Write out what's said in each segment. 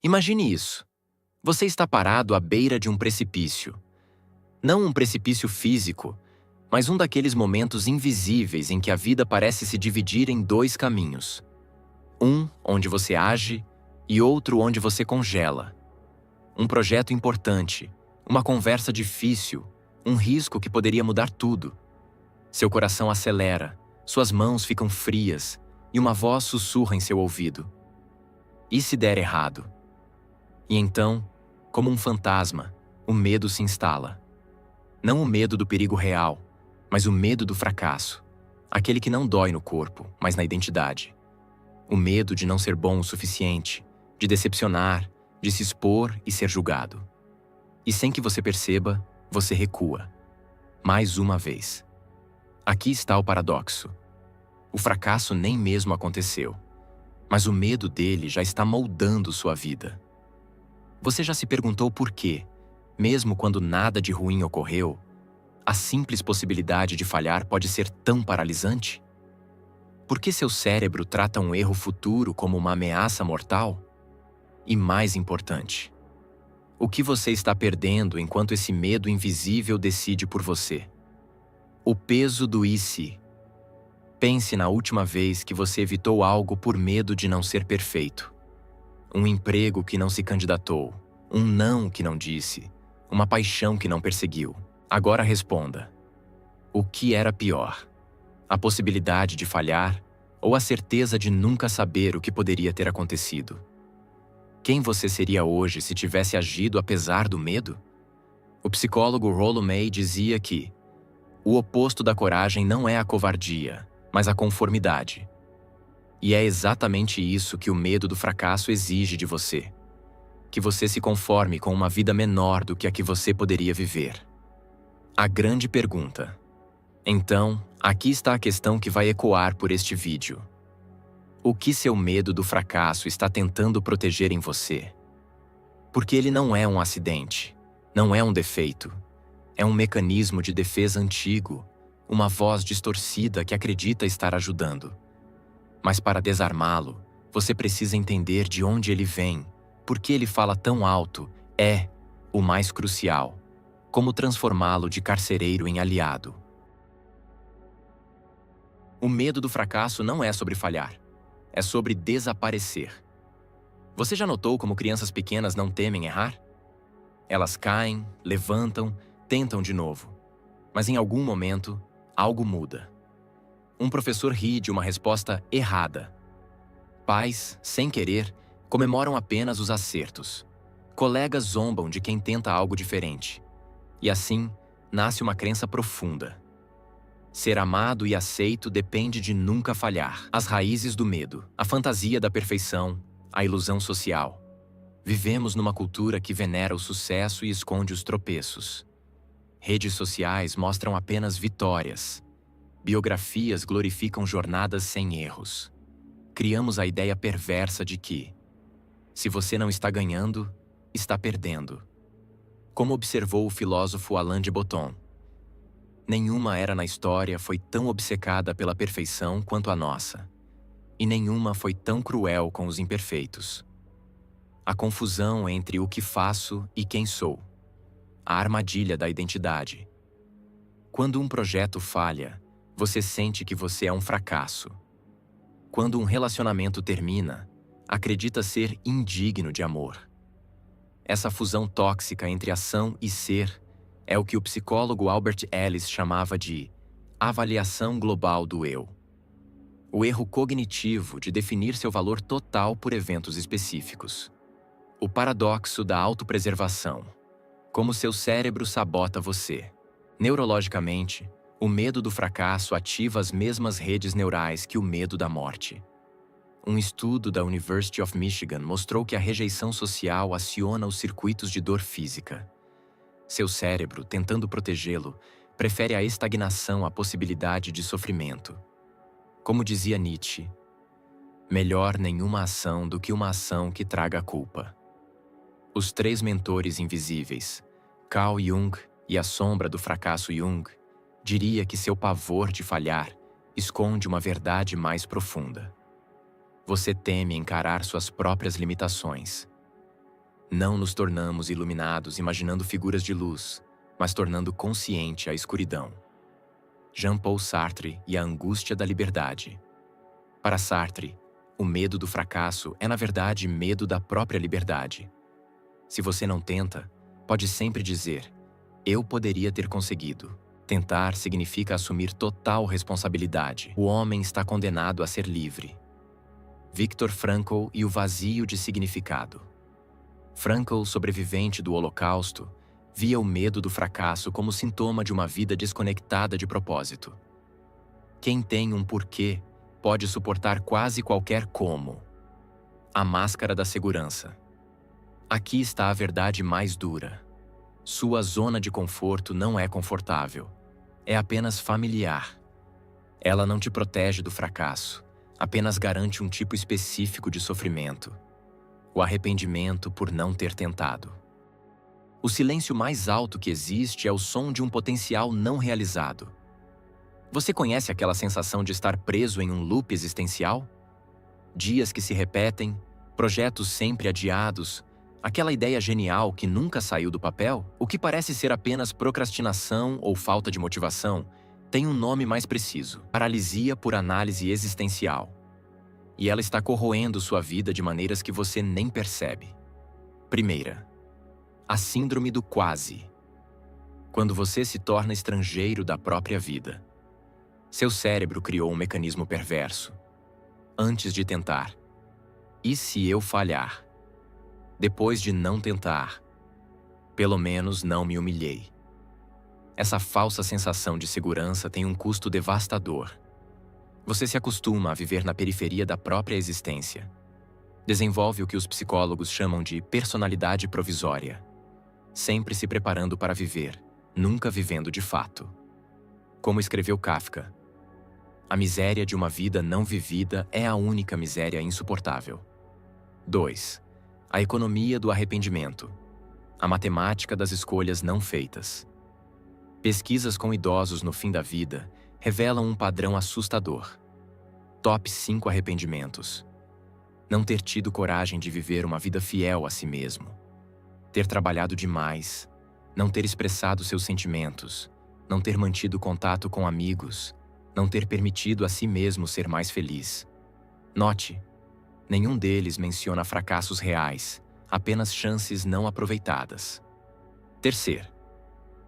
Imagine isso. Você está parado à beira de um precipício. Não um precipício físico, mas um daqueles momentos invisíveis em que a vida parece se dividir em dois caminhos. Um onde você age e outro onde você congela. Um projeto importante, uma conversa difícil, um risco que poderia mudar tudo. Seu coração acelera, suas mãos ficam frias e uma voz sussurra em seu ouvido. E se der errado? E então, como um fantasma, o medo se instala. Não o medo do perigo real, mas o medo do fracasso. Aquele que não dói no corpo, mas na identidade. O medo de não ser bom o suficiente, de decepcionar, de se expor e ser julgado. E sem que você perceba, você recua. Mais uma vez. Aqui está o paradoxo. O fracasso nem mesmo aconteceu, mas o medo dele já está moldando sua vida. Você já se perguntou por quê, mesmo quando nada de ruim ocorreu, a simples possibilidade de falhar pode ser tão paralisante? Por que seu cérebro trata um erro futuro como uma ameaça mortal? E mais importante, o que você está perdendo enquanto esse medo invisível decide por você? O peso do e se. Pense na última vez que você evitou algo por medo de não ser perfeito. Um emprego que não se candidatou, um não que não disse, uma paixão que não perseguiu. Agora responda. O que era pior? A possibilidade de falhar ou a certeza de nunca saber o que poderia ter acontecido? Quem você seria hoje se tivesse agido apesar do medo? O psicólogo Rollo May dizia que o oposto da coragem não é a covardia, mas a conformidade. E é exatamente isso que o medo do fracasso exige de você. Que você se conforme com uma vida menor do que a que você poderia viver. A grande pergunta. Então, aqui está a questão que vai ecoar por este vídeo. O que seu medo do fracasso está tentando proteger em você? Porque ele não é um acidente, não é um defeito. É um mecanismo de defesa antigo, uma voz distorcida que acredita estar ajudando. Mas para desarmá-lo, você precisa entender de onde ele vem, por que ele fala tão alto, é o mais crucial. Como transformá-lo de carcereiro em aliado. O medo do fracasso não é sobre falhar. É sobre desaparecer. Você já notou como crianças pequenas não temem errar? Elas caem, levantam, tentam de novo. Mas em algum momento, algo muda. Um professor ri de uma resposta errada. Pais, sem querer, comemoram apenas os acertos. Colegas zombam de quem tenta algo diferente. E assim, nasce uma crença profunda. Ser amado e aceito depende de nunca falhar. As raízes do medo, a fantasia da perfeição, a ilusão social. Vivemos numa cultura que venera o sucesso e esconde os tropeços. Redes sociais mostram apenas vitórias. Biografias glorificam jornadas sem erros. Criamos a ideia perversa de que, se você não está ganhando, está perdendo. Como observou o filósofo Alain de Botton, nenhuma era na história foi tão obcecada pela perfeição quanto a nossa, e nenhuma foi tão cruel com os imperfeitos. A confusão entre o que faço e quem sou. A armadilha da identidade. Quando um projeto falha, você sente que você é um fracasso. Quando um relacionamento termina, acredita ser indigno de amor. Essa fusão tóxica entre ação e ser é o que o psicólogo Albert Ellis chamava de avaliação global do eu. O erro cognitivo de definir seu valor total por eventos específicos. O paradoxo da autopreservação. Como seu cérebro sabota você. Neurologicamente, o medo do fracasso ativa as mesmas redes neurais que o medo da morte. Um estudo da University of Michigan mostrou que a rejeição social aciona os circuitos de dor física. Seu cérebro, tentando protegê-lo, prefere a estagnação à possibilidade de sofrimento. Como dizia Nietzsche, melhor nenhuma ação do que uma ação que traga a culpa. Os três mentores invisíveis, Carl Jung e a sombra do fracasso Jung, diria que seu pavor de falhar esconde uma verdade mais profunda. Você teme encarar suas próprias limitações. Não nos tornamos iluminados imaginando figuras de luz, mas tornando consciente a escuridão. Jean-Paul Sartre e a angústia da liberdade. Para Sartre, o medo do fracasso é, na verdade, medo da própria liberdade. Se você não tenta, pode sempre dizer: eu poderia ter conseguido. Tentar significa assumir total responsabilidade. O homem está condenado a ser livre. Viktor Frankl e o vazio de significado. Frankl, sobrevivente do Holocausto, via o medo do fracasso como sintoma de uma vida desconectada de propósito. Quem tem um porquê pode suportar quase qualquer como. A máscara da segurança. Aqui está a verdade mais dura. Sua zona de conforto não é confortável. É apenas familiar. Ela não te protege do fracasso, apenas garante um tipo específico de sofrimento. O arrependimento por não ter tentado. O silêncio mais alto que existe é o som de um potencial não realizado. Você conhece aquela sensação de estar preso em um loop existencial? Dias que se repetem, projetos sempre adiados, aquela ideia genial que nunca saiu do papel? O que parece ser apenas procrastinação ou falta de motivação tem um nome mais preciso: paralisia por análise existencial. E ela está corroendo sua vida de maneiras que você nem percebe. Primeira, a síndrome do quase. Quando você se torna estrangeiro da própria vida. Seu cérebro criou um mecanismo perverso. Antes de tentar. E se eu falhar? Depois de não tentar, pelo menos não me humilhei. Essa falsa sensação de segurança tem um custo devastador. Você se acostuma a viver na periferia da própria existência. Desenvolve o que os psicólogos chamam de personalidade provisória. Sempre se preparando para viver, nunca vivendo de fato. Como escreveu Kafka, a miséria de uma vida não vivida é a única miséria insuportável. 2. A economia do arrependimento. A matemática das escolhas não feitas. Pesquisas com idosos no fim da vida revelam um padrão assustador. Top 5 arrependimentos. Não ter tido coragem de viver uma vida fiel a si mesmo. Ter trabalhado demais. Não ter expressado seus sentimentos. Não ter mantido contato com amigos. Não ter permitido a si mesmo ser mais feliz. Note, nenhum deles menciona fracassos reais, apenas chances não aproveitadas. Terceiro,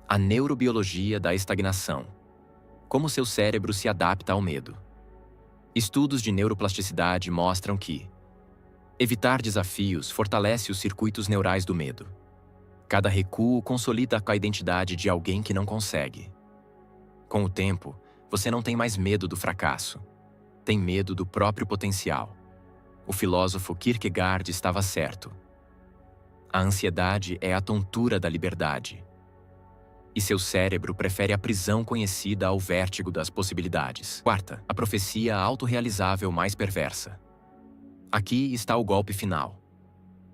a neurobiologia da estagnação. Como seu cérebro se adapta ao medo. Estudos de neuroplasticidade mostram que evitar desafios fortalece os circuitos neurais do medo. Cada recuo consolida a identidade de alguém que não consegue. Com o tempo, você não tem mais medo do fracasso. Tem medo do próprio potencial. O filósofo Kierkegaard estava certo. A ansiedade é a tontura da liberdade. E seu cérebro prefere a prisão conhecida ao vértigo das possibilidades. Quarta, a profecia autorrealizável mais perversa. Aqui está o golpe final.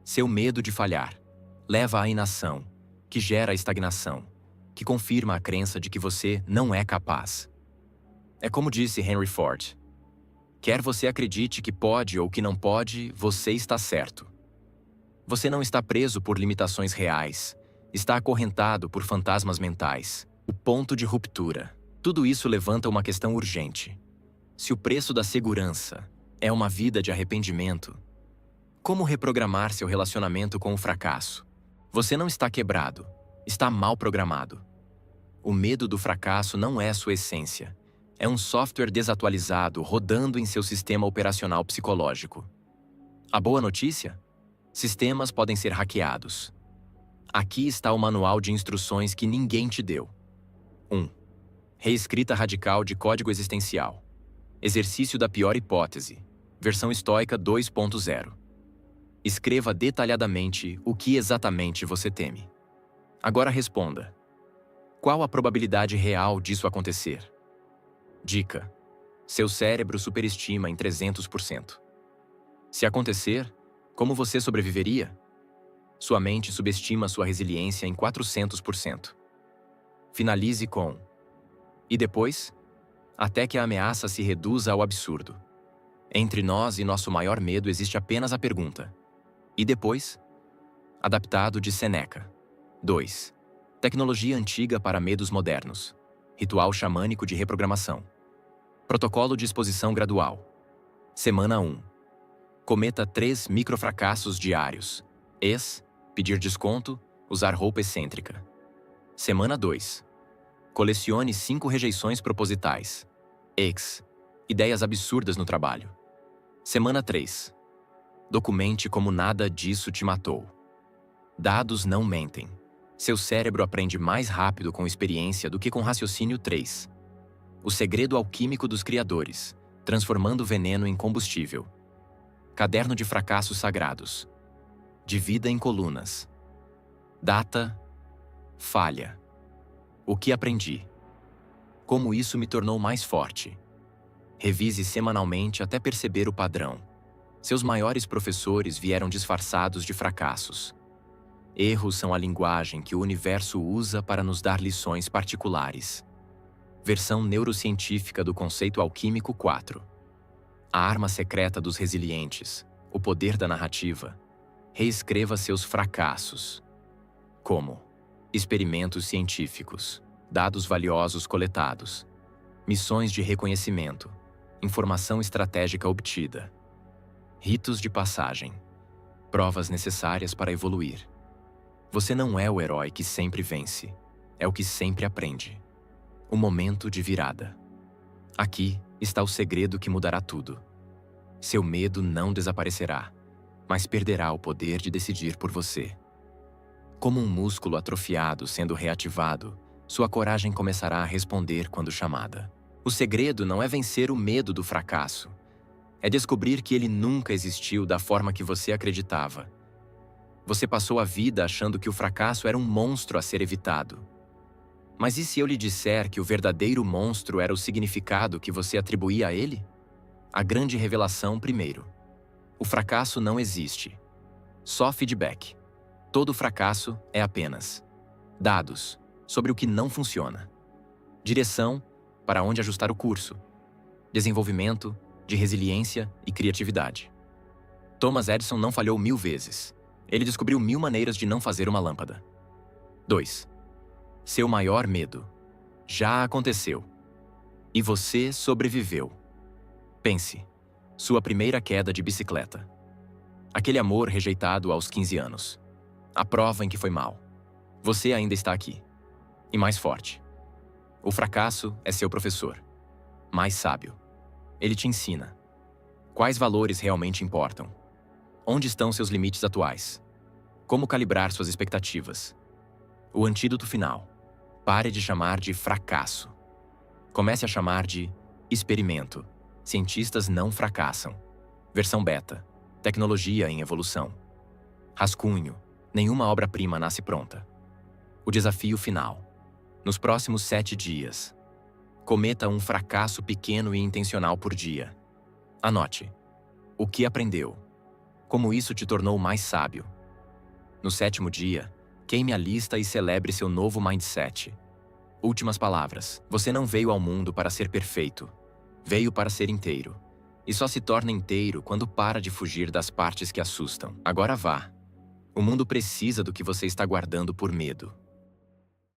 Seu medo de falhar leva à inação, que gera a estagnação, que confirma a crença de que você não é capaz. É como disse Henry Ford: quer você acredite que pode ou que não pode, você está certo. Você não está preso por limitações reais, está acorrentado por fantasmas mentais. O ponto de ruptura. Tudo isso levanta uma questão urgente. Se o preço da segurança é uma vida de arrependimento, como reprogramar seu relacionamento com o fracasso? Você não está quebrado, está mal programado. O medo do fracasso não é sua essência. É um software desatualizado rodando em seu sistema operacional psicológico. A boa notícia? Sistemas podem ser hackeados. Aqui está o manual de instruções que ninguém te deu. 1. Reescrita radical de código existencial. Exercício da pior hipótese. Versão estoica 2.0. Escreva detalhadamente o que exatamente você teme. Agora responda. Qual a probabilidade real disso acontecer? Dica: seu cérebro superestima em 300%. Se acontecer, como você sobreviveria? Sua mente subestima sua resiliência em 400%. Finalize com: e depois? Até que a ameaça se reduza ao absurdo. Entre nós e nosso maior medo existe apenas a pergunta: e depois? Adaptado de Seneca. 2. Tecnologia antiga para medos modernos. Ritual xamânico de reprogramação. Protocolo de exposição gradual. Semana 1. Cometa 3 microfracassos diários. Pedir desconto, usar roupa excêntrica. Semana 2. Colecione 5 rejeições propositais. Ideias absurdas no trabalho. Semana 3. Documente como nada disso te matou. Dados não mentem. Seu cérebro aprende mais rápido com experiência do que com raciocínio. 3. O segredo alquímico dos criadores, transformando veneno em combustível. Caderno de fracassos sagrados. Divida em colunas. Data. Falha. O que aprendi? Como isso me tornou mais forte? Revise semanalmente até perceber o padrão. Seus maiores professores vieram disfarçados de fracassos. Erros são a linguagem que o universo usa para nos dar lições particulares. Versão neurocientífica do conceito alquímico 4. A arma secreta dos resilientes, o poder da narrativa. Reescreva seus fracassos. Como? Experimentos científicos, dados valiosos coletados, missões de reconhecimento, informação estratégica obtida, ritos de passagem, provas necessárias para evoluir. Você não é o herói que sempre vence, é o que sempre aprende. O momento de virada. Aqui está o segredo que mudará tudo. Seu medo não desaparecerá, mas perderá o poder de decidir por você. Como um músculo atrofiado sendo reativado, sua coragem começará a responder quando chamada. O segredo não é vencer o medo do fracasso, é descobrir que ele nunca existiu da forma que você acreditava. Você passou a vida achando que o fracasso era um monstro a ser evitado. Mas e se eu lhe disser que o verdadeiro monstro era o significado que você atribuía a ele? A grande revelação primeiro. O fracasso não existe. Só feedback. Todo fracasso é apenas dados sobre o que não funciona. Direção para onde ajustar o curso. Desenvolvimento de resiliência e criatividade. Thomas Edison não falhou 1000 vezes. Ele descobriu 1000 maneiras de não fazer uma lâmpada. 2. Seu maior medo. Já aconteceu. E você sobreviveu. Pense. Sua primeira queda de bicicleta. Aquele amor rejeitado aos 15 anos. A prova em que foi mal. Você ainda está aqui. E mais forte. O fracasso é seu professor. Mais sábio. Ele te ensina. Quais valores realmente importam? Onde estão seus limites atuais? Como calibrar suas expectativas? O antídoto final. Pare de chamar de fracasso. Comece a chamar de experimento. Cientistas não fracassam. Versão beta. Tecnologia em evolução. Rascunho. Nenhuma obra-prima nasce pronta. O desafio final. Nos próximos 7 dias. Cometa um fracasso pequeno e intencional por dia. Anote. O que aprendeu? Como isso te tornou mais sábio? No 7º dia, queime a lista e celebre seu novo mindset. Últimas palavras. Você não veio ao mundo para ser perfeito. Veio para ser inteiro. E só se torna inteiro quando para de fugir das partes que assustam. Agora vá. O mundo precisa do que você está guardando por medo.